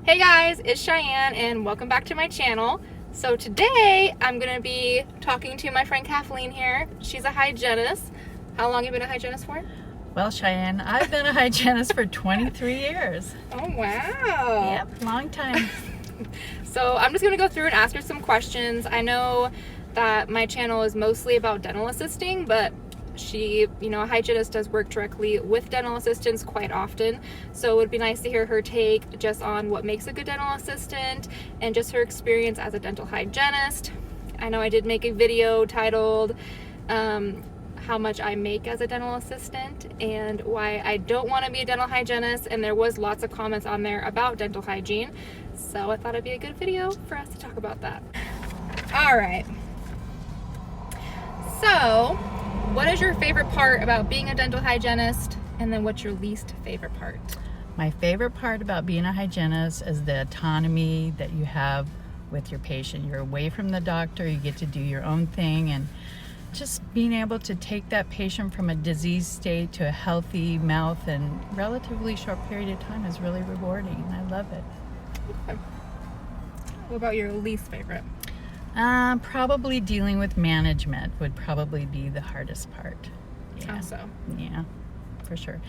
Hey guys, it's Cheyenne and welcome back to my channel. So today I'm going to be talking to my friend Kathleen here. She's a hygienist. How long have you been a hygienist for? Well, Cheyenne, I've been a hygienist for 23 years. Oh wow. Yep, long time. So I'm just going to go through and ask her some questions. I know that my channel is mostly about dental assisting, but she, a hygienist does work directly with dental assistants quite often. So it would be nice to hear her take just on what makes a good dental assistant and just her experience as a dental hygienist. I know I did make a video titled how much I make as a dental assistant and why I don't want to be a dental hygienist, and there was lots of comments on there about dental hygiene. So I thought it'd be a good video for us to talk about that. All right. So, what is your favorite part about being a dental hygienist, and then what's your least favorite part? My favorite part about being a hygienist is the autonomy that you have with your patient. You're away from the doctor, you get to do your own thing, and just being able to take that patient from a disease state to a healthy mouth in a relatively short period of time is really rewarding. I love it. Okay. What about your least favorite? Probably dealing with management would probably be the hardest part. How so? Yeah, for sure.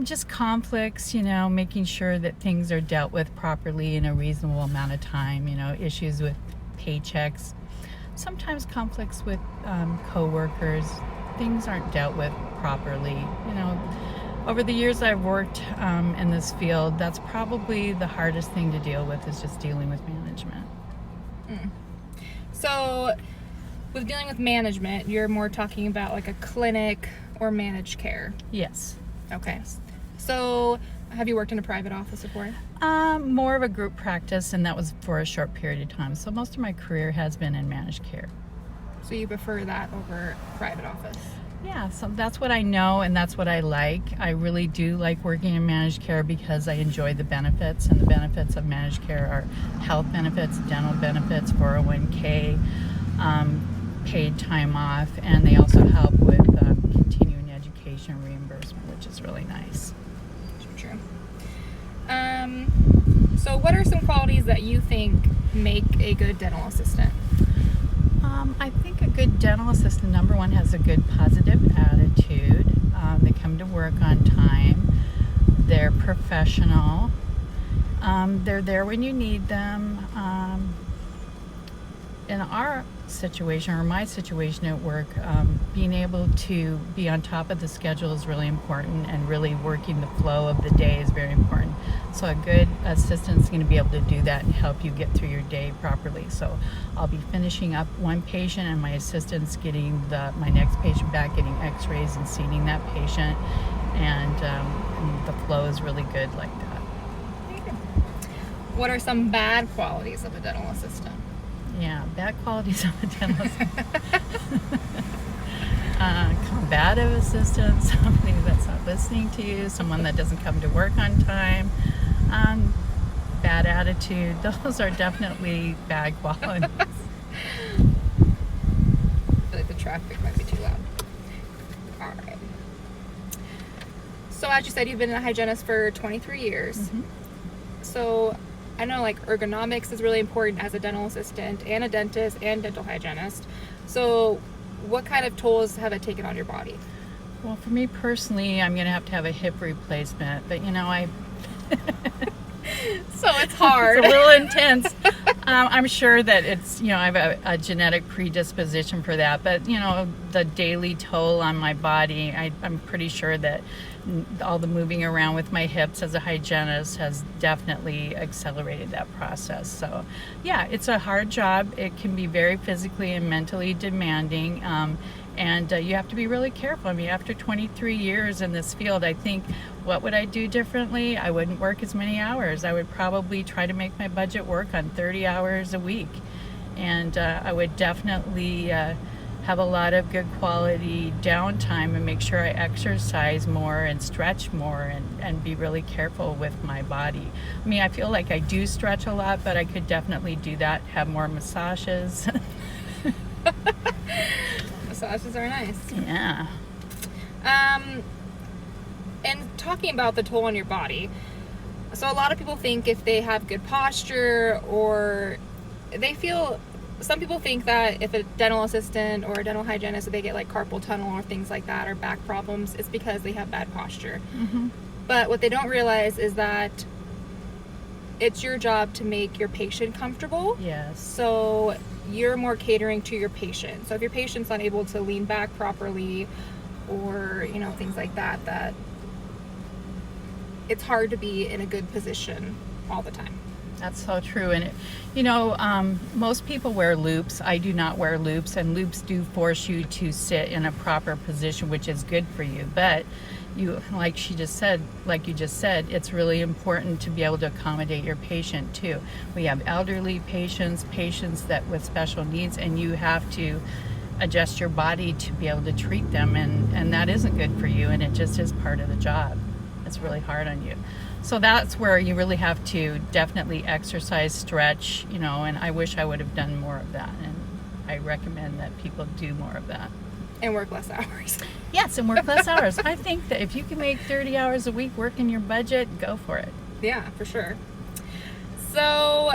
Just conflicts, making sure that things are dealt with properly in a reasonable amount of time, issues with paychecks, sometimes conflicts with co-workers, things aren't dealt with properly. Over the years I've worked in this field, that's probably the hardest thing to deal with, is just dealing with management. So, with dealing with management, you're more talking about like a clinic or managed care? Yes. Okay. So, have you worked in a private office before? More of a group practice, and that was for a short period of time. So most of my career has been in managed care. So you prefer that over private office? Yeah, so that's what I know and that's what I like. I really do like working in managed care because I enjoy the benefits, and the benefits of managed care are health benefits, dental benefits, 401k, paid time off, and they also help with continuing education reimbursement, which is really nice. True. So what are some qualities that you think make a good dental assistant? I think a good dental assistant, number one, has a good positive attitude. They come to work on time. They're professional. They're there when you need them. In our situation, or my situation at work, being able to be on top of the schedule is really important, and really working the flow of the day is very important. So a good assistant is going to be able to do that and help you get through your day properly. So I'll be finishing up one patient, and my assistant's getting my next patient back, getting x-rays and seeing that patient, and the flow is really good like that. What are some bad qualities of a dental assistant? Yeah, bad qualities of a dental assistant. Combative assistant, somebody that's not listening to you, someone that doesn't come to work on time, bad attitude. Those are definitely bad qualities. I feel like the traffic might be too loud. All right. So as you said, you've been a hygienist for 23 years. Mm-hmm. So I know ergonomics is really important as a dental assistant and a dentist and dental hygienist. So what kind of tolls have it taken on your body? Well, for me personally, I'm going to have a hip replacement, but So it's hard. It's a little intense. I'm sure that it's, I have a genetic predisposition for that, but the daily toll on my body, I'm pretty sure that all the moving around with my hips as a hygienist has definitely accelerated that process. So yeah, it's a hard job. It can be very physically and mentally demanding, and you have to be really careful. I mean, after 23 years in this field, I think, what would I do differently? I wouldn't work as many hours. I would probably try to make my budget work on 30 hours a week, and I would definitely have a lot of good quality downtime and make sure I exercise more and stretch more, and be really careful with my body. I mean, I feel like I do stretch a lot, but I could definitely do that, have more massages. Massages are nice. Yeah. And talking about the toll on your body, So a lot of people think if they have good posture, or some people think that if a dental assistant or a dental hygienist, if they get like carpal tunnel or things like that, or back problems, it's because they have bad posture. Mm-hmm. But what they don't realize is that it's your job to make your patient comfortable. Yes. So you're more catering to your patient. So if your patient's unable to lean back properly, or things like that, that it's hard to be in a good position all the time. That's so true. And most people wear loops. I do not wear loops, and loops do force you to sit in a proper position, which is good for you. But like you just said, it's really important to be able to accommodate your patient too. We have elderly patients that with special needs, and you have to adjust your body to be able to treat them, and that isn't good for you, and it just is part of the job. It's really hard on you. So that's where you really have to definitely exercise, stretch, and I wish I would have done more of that, and I recommend that people do more of that. And work less hours. Yes, and work less hours. I think that if you can make 30 hours a week working your budget, go for it. Yeah, for sure. So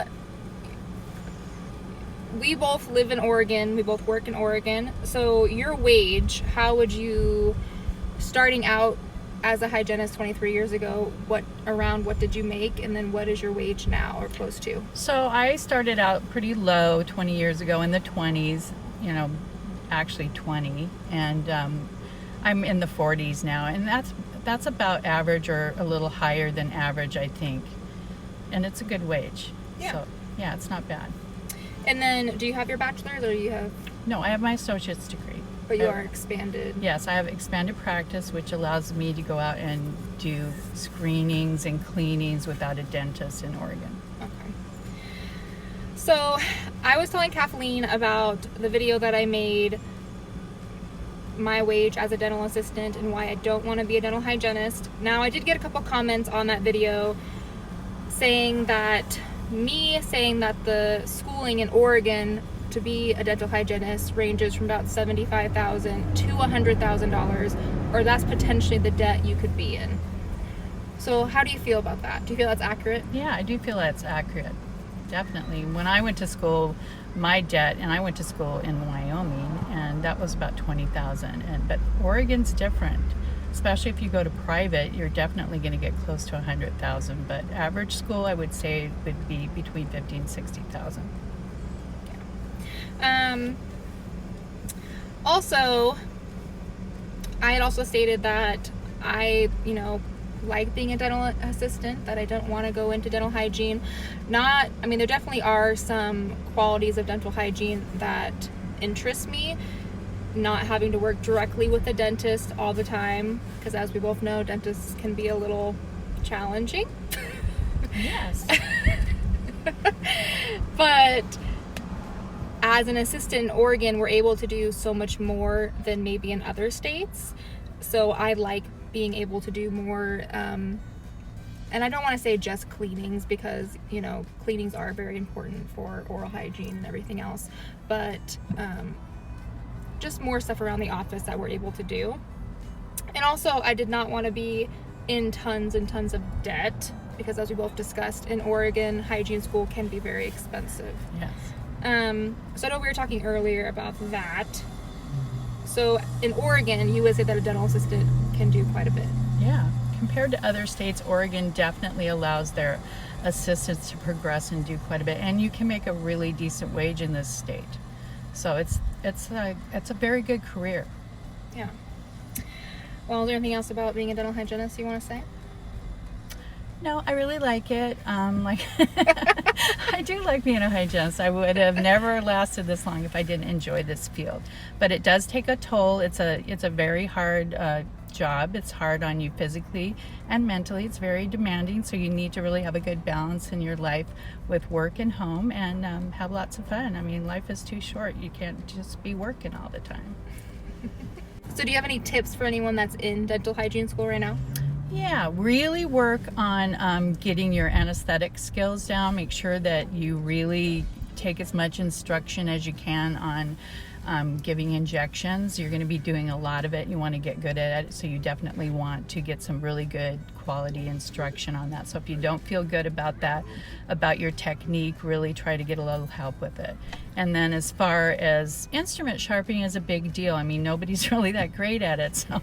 we both live in Oregon. We both work in Oregon. So your wage, how would you, starting out as a hygienist 23 years ago, what did you make, and then what is your wage now, or close to? So I started out pretty low 20 years ago in the 20s, actually 20, and I'm in the 40s now, and that's about average, or a little higher than average, I think, and it's a good wage. Yeah. So yeah, it's not bad. And then, do you have your bachelor's, or do you have? No, I have my associate's degree. But you are expanded. Yes, I have expanded practice, which allows me to go out and do screenings and cleanings without a dentist in Oregon. Okay. So I was telling Kathleen about the video that I made, my wage as a dental assistant, and why I don't want to be a dental hygienist. Now, I did get a couple comments on that video saying that the schooling in Oregon to be a dental hygienist ranges from about $75,000 to $100,000, or that's potentially the debt you could be in. So how do you feel about that? Do you feel that's accurate? Yeah, I do feel that's accurate. Definitely. When I went to school, my debt, and I went to school in Wyoming, and that was about $20,000. But Oregon's different. Especially if you go to private, you're definitely going to get close to $100,000. But average school, I would say, would be between $50,000 and $60,000. Also, I had also stated that I, like being a dental assistant, that I don't want to go into dental hygiene. There definitely are some qualities of dental hygiene that interest me. Not having to work directly with a dentist all the time, because as we both know, dentists can be a little challenging. Yes. But as an assistant in Oregon, we're able to do so much more than maybe in other states. So I like being able to do more, and I don't want to say just cleanings, because cleanings are very important for oral hygiene and everything else, but just more stuff around the office that we're able to do. And also, I did not want to be in tons and tons of debt, because as we both discussed, in Oregon, hygiene school can be very expensive. Yes. So I know we were talking earlier about that. So in Oregon, you would say that a dental assistant can do quite a bit. Yeah. Compared to other states, Oregon definitely allows their assistants to progress and do quite a bit, and you can make a really decent wage in this state. So it's a very good career. Yeah. Well, is there anything else about being a dental hygienist you want to say? No, I really like it. I do like being a hygienist. I would have never lasted this long if I didn't enjoy this field. But it does take a toll. It's a very hard job. It's hard on you physically and mentally. It's very demanding. So you need to really have a good balance in your life with work and home, and have lots of fun. Life is too short. You can't just be working all the time. So do you have any tips for anyone that's in dental hygiene school right now? Yeah, really work on getting your anesthetic skills down. Make sure that you really take as much instruction as you can on giving injections. You're going to be doing a lot of it. You want to get good at it, so you definitely want to get some really good quality instruction on that. So if you don't feel good about that, about your technique, really try to get a little help with it. And then as far as instrument sharpening is a big deal. I mean, nobody's really that great at it, so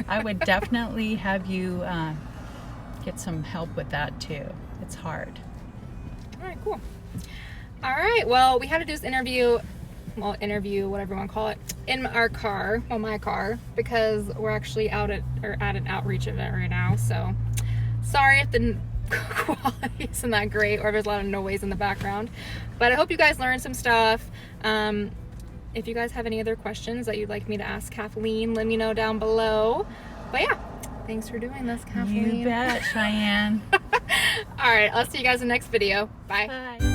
I would definitely have you get some help with that too. It's hard. All right, cool. All right, well, we had to do this interview, whatever you want to call it, in our car, well, my car, because we're actually out at an outreach event right now. So sorry if the quality isn't that great or if there's a lot of noise in the background, but I hope you guys learned some stuff. If you guys have any other questions that you'd like me to ask Kathleen, let me know down below. But yeah, thanks for doing this, Kathleen. You bet, Cheyenne. All right, I'll see you guys in the next video. Bye. Bye.